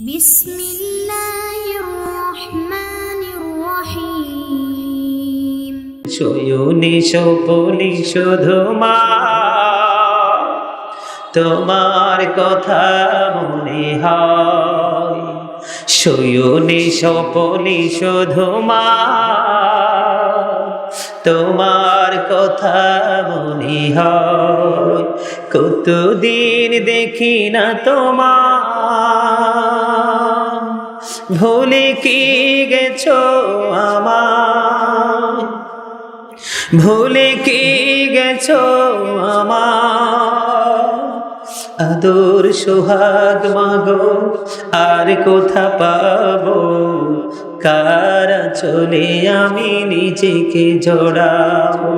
বিসমিল্লাহির রহমানির রহিম। শয়নে সপনে শুধু মা তোমার কথা মনে হয়। শয়নে সপনে শুধু মা তোমার কথা মনে হয়। কতদিন দেখি না তোমার, ভুলে কি গেছো আমায়, ভুলে কি গেছো আমার। আদর সোহাগ মাগো আর কোথা পাবো, কারা চলে আমি নিজেকে জড়াবো।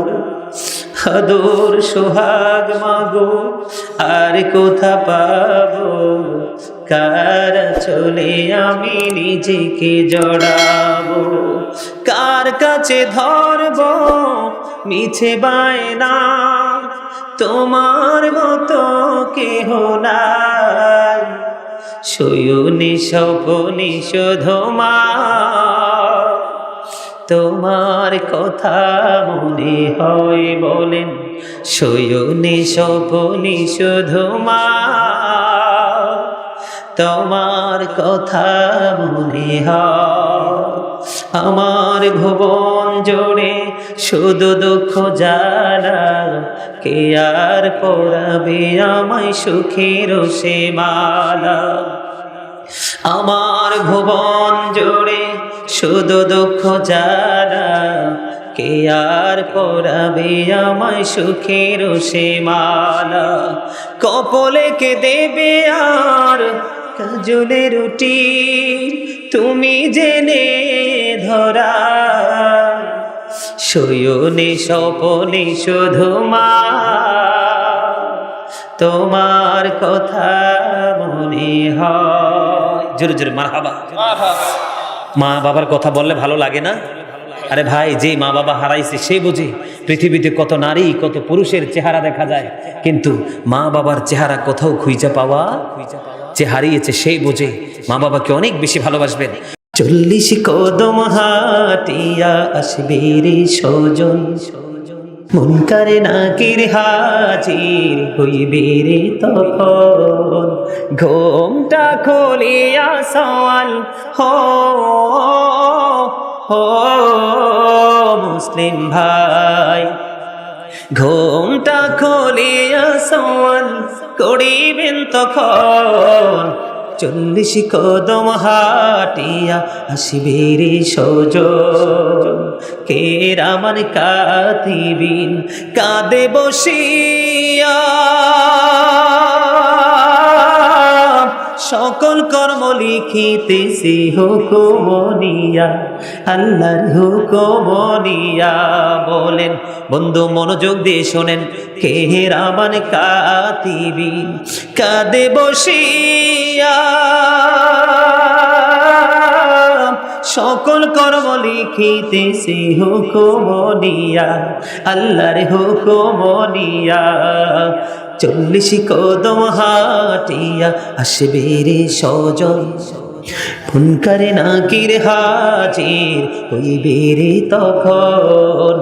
আদর সোহাগ মাগো আর কোথা পাবো, কারা চলে আমি নিজেকে জড়াবো। কার কাছে ধরবো মিছে বায়না, তোমার মতো কেহ নাই। শয়নে স্বপনে শুধু মা তোমার কথা মনে হয়। বলেন শয়নে স্বপনে শুধু মা তোমার কথা মনে হয়। আমার ভুবন জোড়ে শুধু দুঃখ জ্বালা, কে আর পরাবে আমায় সুখের সে মালা। আমার ভুবন জোড়ে শুধু দুঃখ জ্বালা, কে আর পরাবে আমায় সুখের সে মালা। কপলে কে দেবে আর কাজলে রুটি, তুমি জেনে ধরা। শয়নে স্বপনে শুধু মা তোমার কথা মনে হয়। জোরে জোরে মারহাবা। মা বাবার কথা বললে ভালো লাগে না? আরে ভাই, যে মা বাবা হারাইছে সে বুঝে পৃথিবীতে কত নারী কত পুরুষের চেহারা দেখা যায়, কিন্তু মা বাবার চেহারা কোথাও খুঁজে পাওয়া, যে হারিয়েছে সেই বোঝে মা বাবাকে অনেক বেশি ভালোবাসবেন। 40 কদম হাটিয়া আসবে রে সজন, মুনকারে নাকির হাজির হইবে রে তখন। ঘোমটা খুলিয়া সওয়াল হো হো মুসলিম ভাই, ঘোমটা খুলিয়া সওয়াল করিবেন তখন। 40 কদম হাটিয়া আসিবে রে সজন, কে রামান কাতিবিন কাঁদে বসিয়া। সকল কর্ম লিখিতেছি হুকুম নিয়া, আল্লাহর হুকুম নিয়া। বলেন বন্ধু মনোযোগ দিয়ে শোনেন, কে রামান কাতিবিন কাঁদে বসিয়া। সকল কর্ম লিখিতেছি হুকুম নিয়া, আল্লাহর হুকুম নিয়া। 40 কদম হাটিয়া আসবে রে সজন, মুনকারে নাকির হাজির হইবে রে তখন।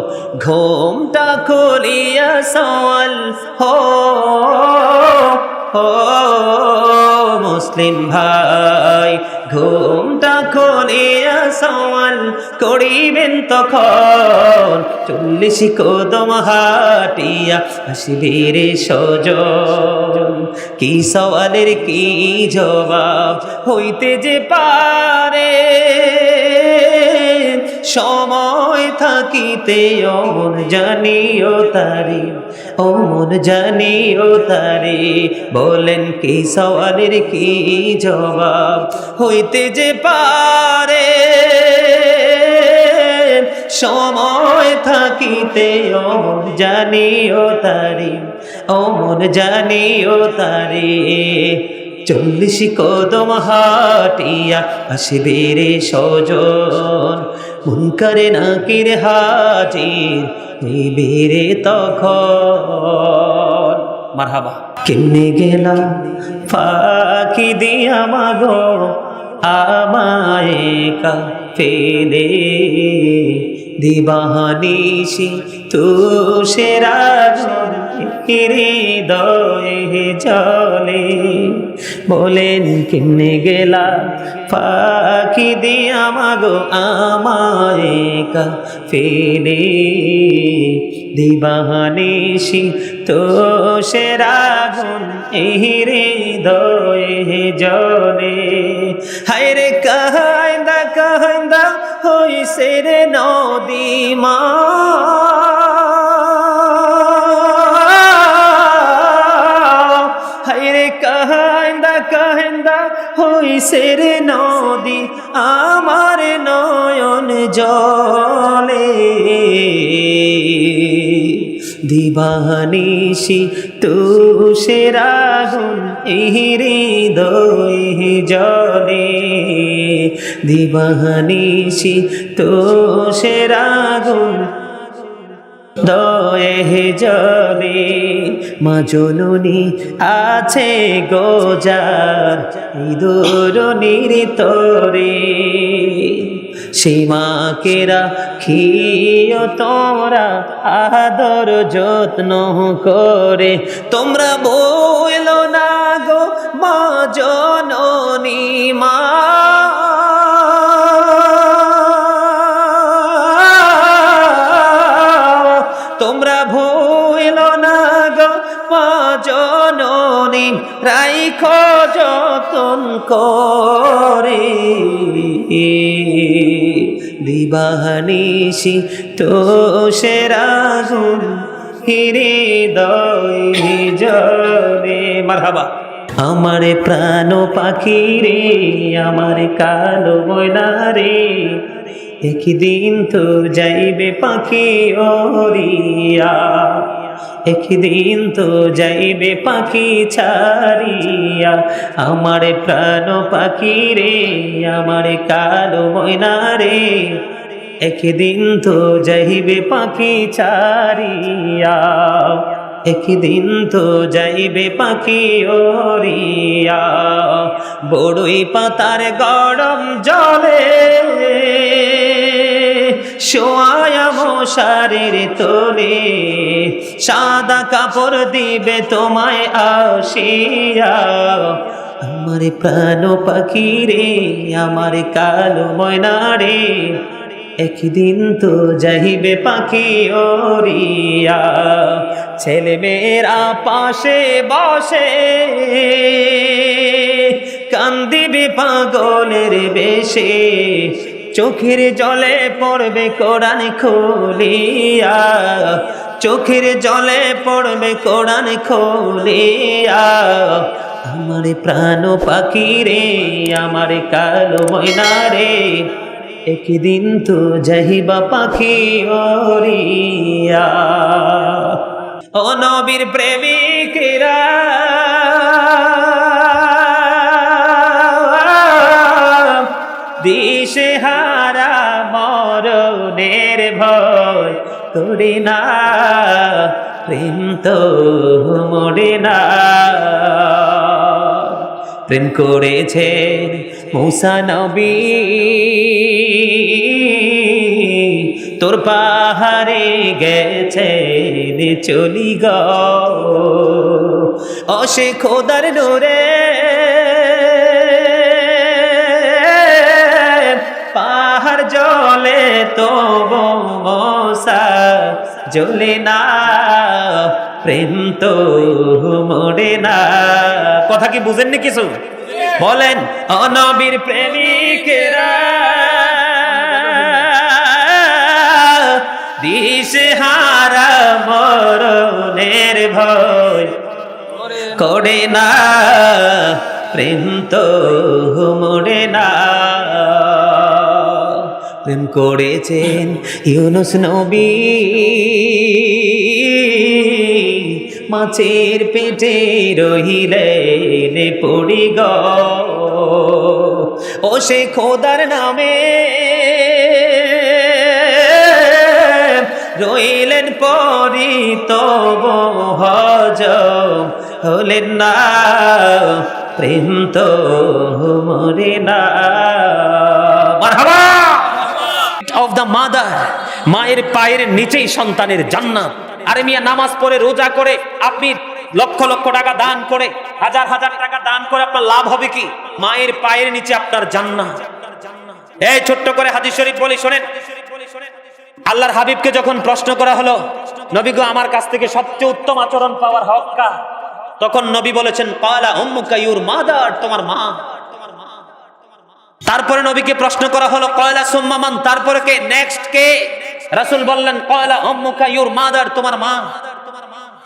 ঘোমটা খুলিয়া সওয়াল হো হো মুসলিম ভাই, ঘোমটা খুলিয়া সওয়াল করিবেন তখন। 40 কদম হাটিয়া আসিবে রে সজন, কি সওয়ালের কি জবাব হইতে যে পারে। সময় থাকিতে অমন জানিও তারে, অমন জানিও তারে। বলেন কি সওয়ালের কি জবাব হইতে যে পারে। সময় থাকিতে অমন জানিও তারে, অমন জানিও তারে। 40 কদম হাটিয়া আসবে রে সজন, মুনকারে নাকির হাজির হইবে রে তখন। মারহাবা। কেমনে গেলাম ফাঁকি দিয়া মাগো আমায় একা ফেলে, দিবানিশি তুষের আগুন হৃদয়ে জলে। বলেন কেমনে গেলা ফাঁকি দিয়া মাগো আমায় একা ফেলে, দিবানিশি তুষের আগুন হৃদয়ে জলে। হায়রে কাহাইন্দা কাহাইন্দা হইছে রে নদী মা, হায়রে কাহাইন্দা কাহাইন্দা হইছে রে নদী আমার নয়ন জলে। দিবানিশি তুষের আগুন হৃদয়ে জলে, দিবানিশি তুষের আগুন দয়ে জলে। মা জননী আছে গোজার দূরনির তরে, সীমাকে রাখিও তোমরা আদর যত্ন করে। তোমরা বইলো না গো মা জননী মা, তোমরা ভুলো না গো মা জননী, রাইখো যতন করে। দিবানিশি তুষের আগুন হৃদয়ে জলে। মারহাবা। আমার প্রাণ পাখি রে, আমার কালো ময়না রে, একদিন তো যাইবে পাখি ওড়িয়া, একদিন তো যাইবে পাখি ছাড়িয়া। আমার প্রাণ পাখি রে, আমার কালো ময়না রে, একদিন তো যাইবে পাখি ছাড়িয়া, একদিন তো যাইবে পাখি ওড়িয়া। বড়ই পাতার গরম জলে শোয়া মশারির তোলে, সাদা কাপড় দিবে তোমায় আসিয়া। আমার প্রাণ পাখি রে, আমার কালো ময়না রে, একদিন তো যাইবে পাখি ওড়িয়া। ছেলে মেয়েরা পাশে বসে কান্দিবে পাগলের বেশে, চোখের জলে পড়বে কোরআন খুলিয়া, চোখের জলে পড়বে কোরআন খুলিয়া। আমার প্রাণ পাখি রে, আমার কালো ময়না রে, একদিন তো যাইবা পাখি ওড়িয়া। ও নবীর প্রেমিকেরা, দিশেহারা মরণের ভয় করি না, প্রেম তো মরে না। প্রেম করেছে মূসা নবী, তোর পাহাড়ে গেছে চলি গো, ও সে খোদার নূরে পাহাড় জলে তবু মূসা জ্বলে না, প্রেম তো মরে না। কথা কি বুঝেননি কিছু? বলেন ও নবীর প্রেমিকেরা, দিশেহারা মরণের ভয় করে না, প্রেম তো মরে না। প্রেম করেছেন ইউনুস নবী, মাছের পেটে রহিলেন পড়ি গো, ও সে খোদার নামে রইলেন পরি তবু হজম হলেন না, প্রেম তো মরে না। মারহাবা অফ দ্য মাদার, মায়ের পায়ের নিচেই সন্তানের জান্নাত। আরে মিয়া, নামাজ পড়ে রোজা করে আপনি লক্ষ লক্ষ টাকা দান করে, হাজার হাজার টাকা দান করে আপনার লাভ হবে কি? মায়ের পায়ের নিচে আপনার জান্নাত। এই ছোট্ট করে হাদিস শরীফ বলি শোনেন। আল্লাহর হাবিবকে যখন প্রশ্ন করা হলো, নবী গো আমার কাছ থেকে সবচেয়ে উত্তম আচরণ পাওয়ার হক কার? তখন নবী বলেছেন ক্বালা উম্মুকা, ইউর মাদার, তোমার মা। তারপরে নবীকে প্রশ্ন করা হলো ক্বালা সুম্মা মান, তারপরে কে, নেক্সট কে? রাসূল বললেন ক্বালা উম্মুকা, ইউর মাদার, তোমার মা।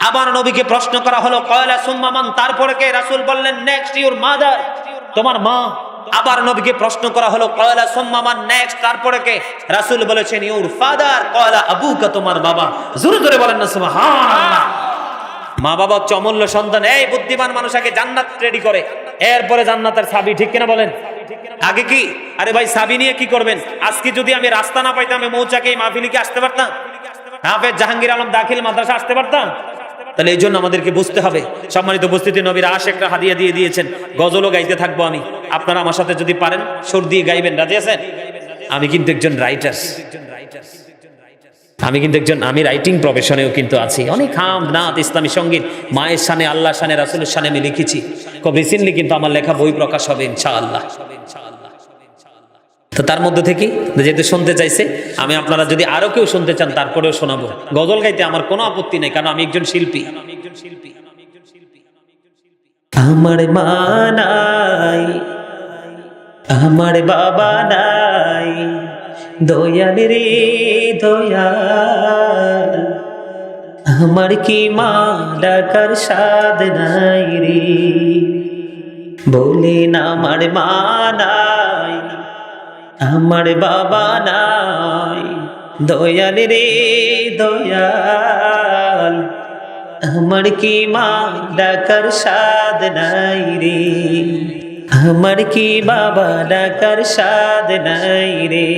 আবার নবীকে প্রশ্ন করা হলো ক্বালা সুম্মা মান, তারপরে কে? রাসূল বললেন নেক্সট ইউর মাদার, তোমার মা। আবার নবীকে প্রশ্ন করা হলো ক্বালা সুম্মা মান, নেক্সট তারপরে কে? রাসূল বলেছেন ইউর ফাদার, ক্বালা আবুকা, তোমার বাবা। জোরে জোরে বলেন না সুবহানাল্লাহ। মা বাবা হচ্ছে অমূল্য সন্তান। এই বুদ্ধিমান মানুষ আগে জান্নাত রেডি করে, এরপরে জান্নাতের চাবি, ঠিক কিনা বলেন? আগে কি? আরে ভাই চাবি নিয়ে কি করবেন? আজকে যদি আমি রাস্তা না পাইতাম, আমি মৌচাকে এই মাহফিলে কি আসতে পারতাম? হাফেজ জাহাঙ্গীর আলম দাখিল মাদ্রাসা আসতে পারতাম? তাহলে এই জন্য আমাদেরকে বুঝতে হবে। সম্মানিত উপস্থিতি, নবীর আশেকরা হাদিয়া দিয়ে দিয়েছেন, গজলও গাইতে থাকবো আমি। আপনারা আমার সাথে যদি পারেন সুর দিয়ে গাইবেন, রাজি আছেন? আমি কিন্তু একজন রাইটার, আমি রাইটিং প্রফেশনেও কিন্তু আছি। অনেক হামদ নাত, ইসলামী সঙ্গীত, মায়ের শানে, আল্লাহর শানে, রাসূলের শানে আমি লিখেছি। খুব রিসেন্টলি কিন্তু আমার লেখা বই প্রকাশ হবে ইনশাআল্লাহ। তো তার মধ্যে থেকে যেহেতু শুনতে চাইছে, আমি আপনারা যদি আরো কেউ শুনতে চান তারপরেও শোনাবো। গজল গাইতে আমার কোনো আপত্তি নেই, কারণ আমি একজন শিল্পী। আমার মা নাই, আমার বাবা নাই, দয়াল রে দয়াল, আমার কি মা ডাকার সাদ নাই রে। বলেন আমার মা নাই, আমার বাবা নাই, দয়াল রে দয়াল, আমার কি মা ডাকার সাদ নাই রে। আমার কি বাবা ডাকার সাদ নাই রে।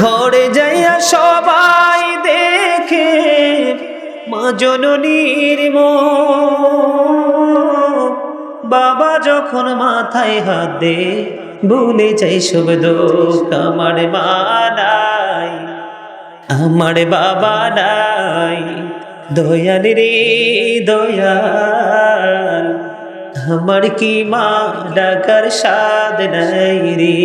ঘরে যাইয়া সবাই দেখে মা জননীর মুখ, বাবা যখন মাথায় হাত দে ভুলে যাই সব দুঃখ। আমার মা নাই, আমার বাবা নাই, দয়াল রে দয়াল, আমার কি মা ডাকার সাদ নাই রে।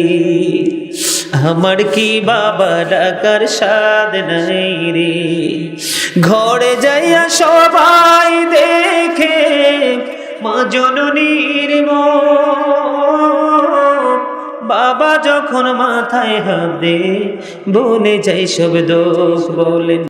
আমার কি বাবা ডাকার সাদ নাই রে। ঘরে যাইয়া সবাই দেখে মা জননীর মুখ, বাবা যখন মাথায় হাত দে ভুলে যাই সব দোষ। বলেন